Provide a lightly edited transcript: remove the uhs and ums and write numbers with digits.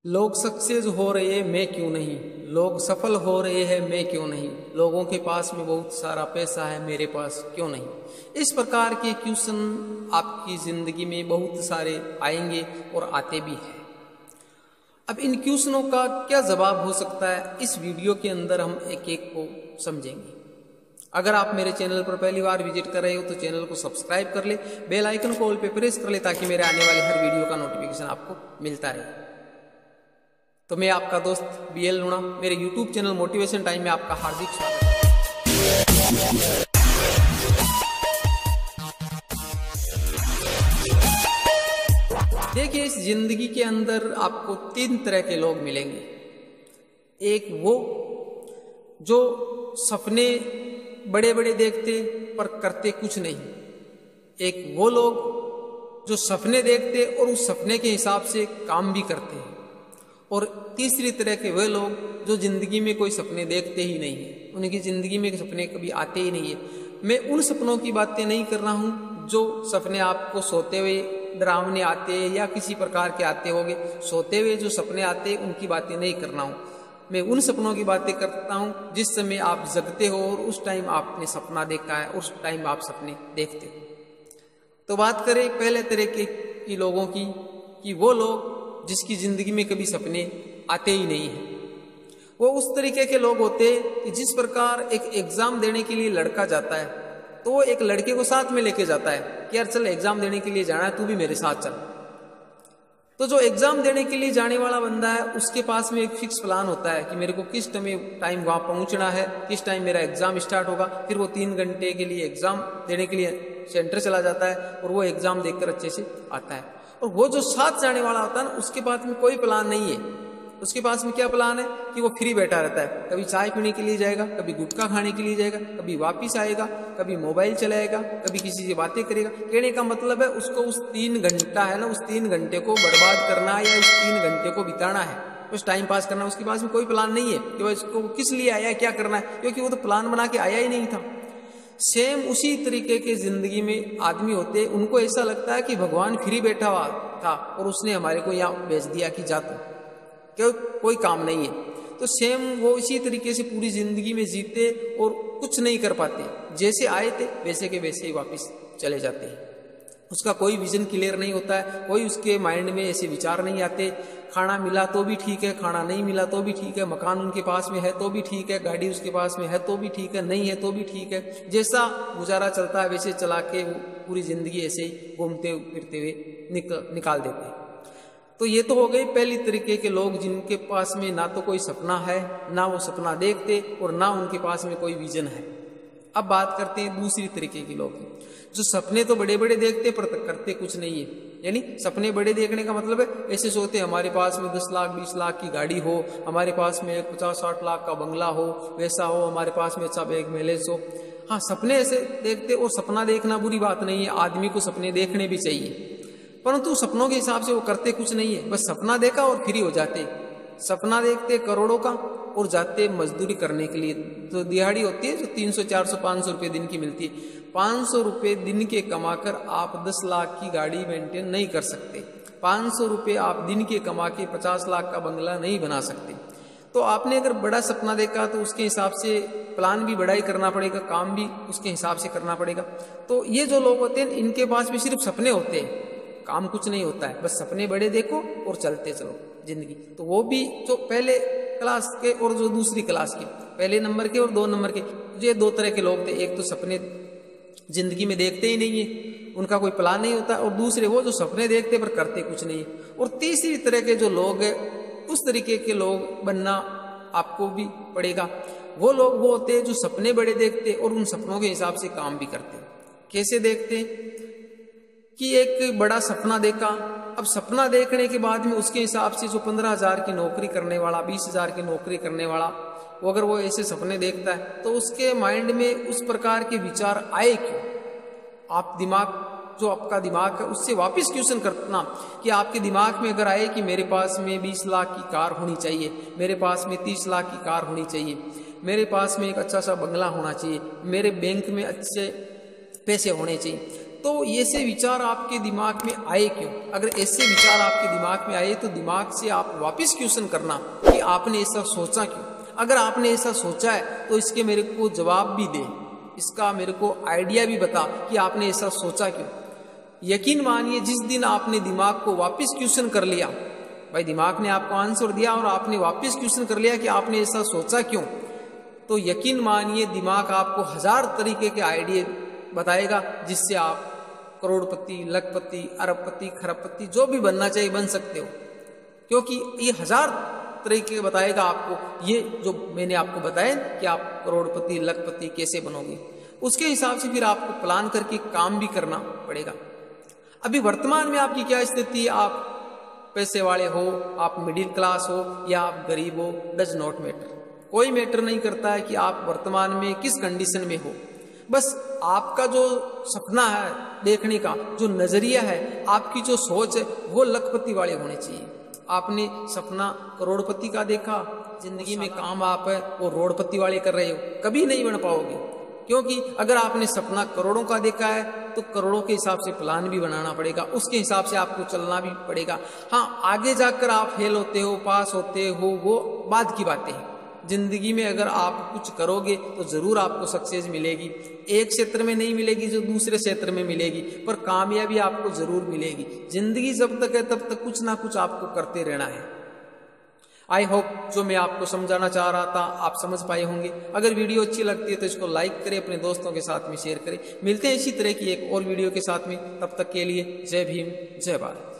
लोग सक्सेस हो रहे हैं, मैं क्यों नहीं। लोग सफल हो रहे हैं, मैं क्यों नहीं। लोगों के पास में बहुत सारा पैसा है, मेरे पास क्यों नहीं। इस प्रकार के क्वेश्चन आपकी जिंदगी में बहुत सारे आएंगे और आते भी हैं। अब इन क्वेश्चनों का क्या जवाब हो सकता है, इस वीडियो के अंदर हम एक एक को समझेंगे। अगर आप मेरे चैनल पर पहली बार विजिट कर रहे हो तो चैनल को सब्सक्राइब कर ले, बेल आइकन को ऑल पे प्रेस कर ले ताकि मेरे आने वाले हर वीडियो का नोटिफिकेशन आपको मिलता रहे। तो मैं आपका दोस्त BL लूणा, मेरे YouTube चैनल मोटिवेशन टाइम में आपका हार्दिक स्वागत है। देखिए, इस जिंदगी के अंदर आपको 3 तरह के लोग मिलेंगे। एक वो जो सपने बड़े बड़े देखते पर करते कुछ नहीं। एक वो लोग जो सपने देखते और उस सपने के हिसाब से काम भी करते हैं। और तीसरी तरह के वे लोग जो जिंदगी में कोई सपने देखते ही नहीं है, उनकी जिंदगी में सपने कभी आते ही नहीं है। मैं उन सपनों की बातें नहीं कर रहा हूँ जो सपने आपको सोते हुए डरावने आते हैं या किसी प्रकार के आते होंगे। सोते हुए जो सपने आते हैं उनकी बातें नहीं करना हूँ। मैं उन सपनों की बातें करता हूँ जिस समय आप जगते हो और उस टाइम आपने सपना देखा है, उस टाइम आप सपने देखते हो। तो बात करें पहले तरह के लोगों की, कि वो लोग जिसकी जिंदगी में कभी सपने आते ही नहीं है। वो उस तरीके के लोग होते हैं कि जिस प्रकार एक एग्जाम देने के लिए लड़का जाता है तो वो एक लड़के को साथ में लेके जाता है कि यार चल एग्जाम देने के लिए जाना है, तू भी मेरे साथ चल। तो जो एग्जाम देने के लिए जाने वाला बंदा है उसके पास में एक फिक्स प्लान होता है कि मेरे को किस टाइम वहां पहुंचना है, किस टाइम मेरा एग्जाम स्टार्ट होगा। फिर वो 3 घंटे के लिए एग्जाम देने के लिए सेंटर चला जाता है और वो एग्जाम देकर अच्छे से आता है। और वो जो साथ जाने वाला होता है ना, उसके पास में कोई प्लान नहीं है। उसके पास में क्या प्लान है कि वो फ्री बैठा रहता है। कभी चाय पीने के लिए जाएगा, कभी गुटखा खाने के लिए जाएगा, कभी वापिस आएगा, कभी मोबाइल चलाएगा, कभी किसी से बातें करेगा। कहने का मतलब है उसको उस 3 घंटा है ना, उस 3 घंटे को बर्बाद करना है या उस 3 घंटे को बिताना है, उस टाइम पास करना है। उसके पास में कोई प्लान नहीं है कि भाई इसको किस लिए आया है, क्या करना है, क्योंकि वो तो प्लान बना के आया ही नहीं था। सेम उसी तरीके के जिंदगी में आदमी होते, उनको ऐसा लगता है कि भगवान फ्री बैठा हुआ था और उसने हमारे को यहाँ भेज दिया कि जा तू, क्यों कोई काम नहीं है। तो सेम वो इसी तरीके से पूरी जिंदगी में जीते और कुछ नहीं कर पाते। जैसे आए थे वैसे के वैसे ही वापस चले जाते हैं। उसका कोई विजन क्लियर नहीं होता है, कोई उसके माइंड में ऐसे विचार नहीं आते। खाना मिला तो भी ठीक है, खाना नहीं मिला तो भी ठीक है, मकान उनके पास में है तो भी ठीक है, गाड़ी उसके पास में है तो भी ठीक है, नहीं है तो भी ठीक है। जैसा गुजारा चलता है वैसे चला के वो पूरी जिंदगी ऐसे ही घूमते फिरते हुए निकाल देते हैं। तो ये तो हो गई पहली तरीके के लोग जिनके पास में ना तो कोई सपना है, ना वो सपना देखते और ना उनके पास में कोई विजन है। अब बात करते हैं दूसरी तरीके के लोग की, जो सपने तो बड़े बड़े देखते पर करते कुछ नहीं है। यानी सपने बड़े देखने का मतलब है ऐसे सोते हमारे पास में 10 लाख 20 लाख की गाड़ी हो, हमारे पास में 50-60 लाख का बंगला हो, वैसा हो, हमारे पास में अच्छा बैंक बैलेंस हो। हाँ, सपने ऐसे देखते, और सपना देखना बुरी बात नहीं है, आदमी को सपने देखने भी चाहिए, परंतु सपनों के हिसाब से वो करते कुछ नहीं है। बस सपना देखा और फ्री हो जाते। सपना देखते करोड़ों का और जाते मजदूरी करने के लिए। तो दिहाड़ी होती है जो 300 400 500 रुपये दिन की मिलती है। 500 रुपये दिन के कमाकर आप 10 लाख की गाड़ी मेंटेन नहीं कर सकते। 500 रुपये आप दिन के कमा के 50 लाख का बंगला नहीं बना सकते। तो आपने अगर बड़ा सपना देखा तो उसके हिसाब से प्लान भी बड़ा ही करना पड़ेगा, काम भी उसके हिसाब से करना पड़ेगा। तो ये जो लोग होते हैं इनके पास भी सिर्फ सपने होते हैं, काम कुछ नहीं होता है। बस सपने बड़े देखो और चलते चलो जिंदगी। तो वो भी जो पहले क्लास के और जो दूसरी क्लास के, पहले नंबर के और 2 नंबर के, ये 2 तरह के लोग थे। एक तो सपने जिंदगी में देखते ही नहीं है, उनका कोई प्लान नहीं होता, और दूसरे वो जो सपने देखते पर करते कुछ नहीं है। और तीसरी तरह के जो लोग हैं, उस तरीके के लोग बनना आपको भी पड़ेगा। वो लोग वो होते हैं जो सपने बड़े देखते और उन सपनों के हिसाब से काम भी करते। कैसे देखते कि एक बड़ा सपना देखा, अब सपना देखने के बाद में उसके हिसाब से जो 15,000 की नौकरी करने वाला, 20,000 की नौकरी करने वाला, वो अगर वो ऐसे सपने देखता है तो उसके माइंड में उस प्रकार के विचार आए क्यों? आप दिमाग, जो आपका दिमाग है उससे वापस क्वेश्चन करना कि आपके दिमाग में अगर आए कि मेरे पास में 20 लाख की कार होनी चाहिए, मेरे पास में 30 लाख की कार होनी चाहिए, मेरे पास में एक अच्छा सा बंगला होना चाहिए, मेरे बैंक में अच्छे पैसे होने चाहिए, तो ऐसे विचार आपके दिमाग में आए क्यों? अगर ऐसे विचार आपके दिमाग में आए तो दिमाग से आप वापस क्वेश्चन करना कि आपने ऐसा सोचा क्यों। अगर आपने ऐसा सोचा है तो इसके मेरे को जवाब भी दे, इसका मेरे को आइडिया भी बता कि आपने ऐसा सोचा क्यों। यकीन मानिए जिस दिन आपने दिमाग को वापस क्वेश्चन कर लिया, भाई दिमाग ने आपको आंसर दिया और आपने वापस क्वेश्चन कर लिया कि आपने ऐसा सोचा क्यों, तो यकीन मानिए दिमाग आपको 1000 तरीके के आइडिया बताएगा जिससे आप करोड़पति, लखपति, अरबपति, खरबपति जो भी बनना चाहिए बन सकते हो। क्योंकि ये 1000 तरीके बताएगा आपको, ये जो मैंने आपको बताया कि आप करोड़पति, लखपति कैसे बनोगे, उसके हिसाब से फिर आपको प्लान करके काम भी करना पड़ेगा। अभी वर्तमान में आपकी क्या स्थिति है, आप पैसे वाले हो, आप मिडिल क्लास हो या आप गरीब हो, डज नॉट मैटर। कोई मैटर नहीं करता है कि आप वर्तमान में किस कंडीशन में हो। बस आपका जो सपना है देखने का, जो नजरिया है, आपकी जो सोच है वो लखपति वाले होने चाहिए। आपने सपना करोड़पति का देखा, जिंदगी में काम आप है वो रोड़पति वाले कर रहे हो, कभी नहीं बन पाओगे। क्योंकि अगर आपने सपना करोड़ों का देखा है तो करोड़ों के हिसाब से प्लान भी बनाना पड़ेगा, उसके हिसाब से आपको चलना भी पड़ेगा। हाँ, आगे जाकर आप फेल होते हो, पास होते हो, वो बाद की बातें हैं। जिंदगी में अगर आप कुछ करोगे तो जरूर आपको सक्सेस मिलेगी। एक क्षेत्र में नहीं मिलेगी जो दूसरे क्षेत्र में मिलेगी, पर कामयाबी आपको जरूर मिलेगी। जिंदगी जब तक है तब तक कुछ ना कुछ आपको करते रहना है। आई होप जो मैं आपको समझाना चाह रहा था आप समझ पाए होंगे। अगर वीडियो अच्छी लगती है तो इसको लाइक करें, अपने दोस्तों के साथ में शेयर करें। मिलते हैं इसी तरह की एक और वीडियो के साथ में, तब तक के लिए जय भीम, जय भारत।